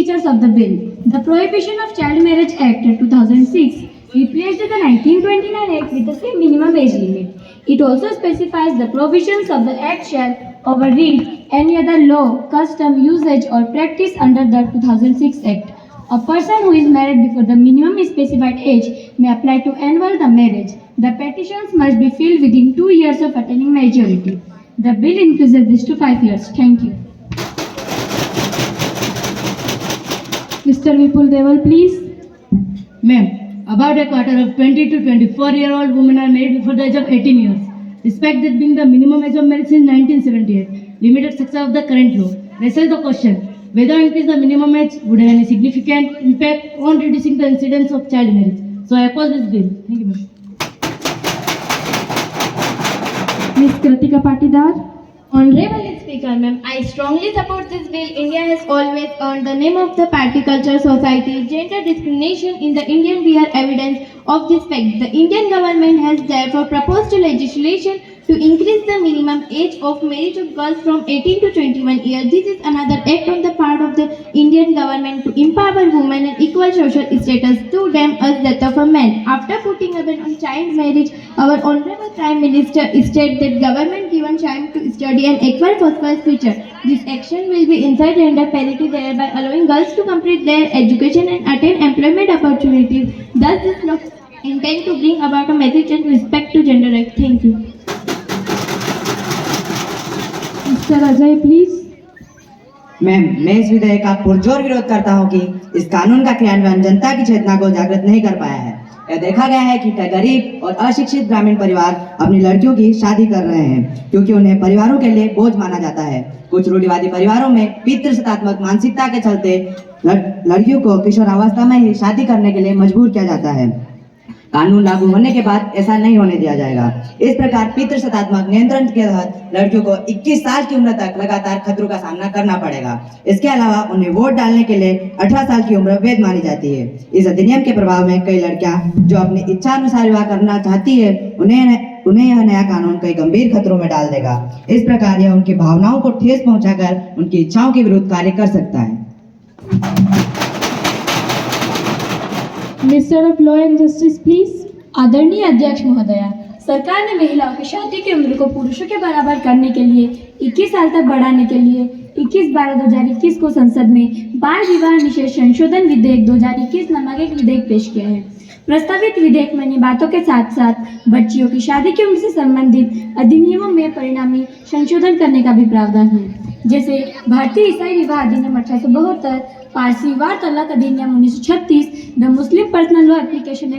features of the bill. The Prohibition of Child Marriage Act 2006 replaced the 1929 Act with the same minimum age limit. It also specifies the provisions of the Act shall override any other law, custom, usage or practice under the 2006 Act. A person who is married before the minimum specified age may apply to annul the marriage. The petitions must be filled within 2 years of attaining majority. The bill increases this to 5 years. Thank you. Mr. Vipul Deval, please. Ma'am, about a quarter of 20 to 24-year-old women are married before the age of 18 years. Despite that being the minimum age of marriage since 1978, limited success of the current law raises the question whether increase the minimum age would have any significant impact on reducing the incidence of child marriage. So I oppose this bill. Thank you, ma'am. Ms. Kritika Patidar. Honorable Speaker, ma'am, I strongly support this bill. India has always earned the name of the Patriculture Society. Gender discrimination in the Indian we are evidence of this fact. The Indian government has therefore proposed legislation to increase the minimum age of marriage of girls from 18 to 21 years. This is another act on the part of the Indian government to empower women and equal social status to them as that of a man. After putting a ban on child marriage, our Honorable Prime Minister stated that government given time to study an equal prosperous future. This action will be inside gender parity, thereby allowing girls to complete their education and attain employment opportunities. Thus, this law intend to bring about a message and respect to gender rights. Thank you. Mr. Ajay, please. Ma'am, मैं इस विधेयक का पुरजोर विरोध करता हूं कि इस कानून का क्रियान्वयन जनता की चेतना को जागृत नहीं कर पाया है। यह देखा गया है कि कई गरीब और अशिक्षित ग्रामीण परिवार अपनी लड़कियों की शादी कर रहे हैं क्योंकि उन्हें परिवारों के लिए बोझ माना जाता है। कुछ रूढ़िवादी परिवारों में पितृसत्तात्मक मानसिकता के चलते लड़कियों को किशोरावस्था में ही शादी करने के लिए मजबूर किया जाता है। कानून लागू होने के बाद ऐसा नहीं होने दिया जाएगा। इस प्रकार पितृसत्तात्मक नियंत्रण के तहत लड़कियों को 21 साल की उम्र तक लगातार खतरों का सामना करना पड़ेगा। इसके अलावा उन्हें वोट डालने के लिए 18 साल की उम्र वैध मानी जाती है। इस अधिनियम के प्रभाव में कई लड़कियां जो अपनी इच्छा अनुसार विवाह करना चाहती है उन्हें यह नया कानून कई गंभीर खतरों में डाल देगा। इस प्रकार यह उनकी भावनाओं को ठेस पहुंचाकर उनकी इच्छाओं के विरुद्ध कार्य कर सकता है। Minister of law and justice, please. आदरणीय अध्यक्ष महोदया, सरकार ने महिलाओं की शादी की उम्र को पुरुषों के बराबर करने के लिए 21 साल तक बढ़ाने के लिए 21/12/2021 को संसद में बाल विवाह निषेध संशोधन विधेयक 2021 नामक एक विधेयक पेश किया है। प्रस्तावित विधेयक में इन बातों के साथ साथ बच्चियों की शादी की उम्र से संबंधित अधिनियमों में परिणामी संशोधन करने का भी प्रावधान है, जैसे भारतीय ईसाई विवाह अधिनियम 1872, पारसी वार तलाक अधिनियम 1936, the Muslim personal law application act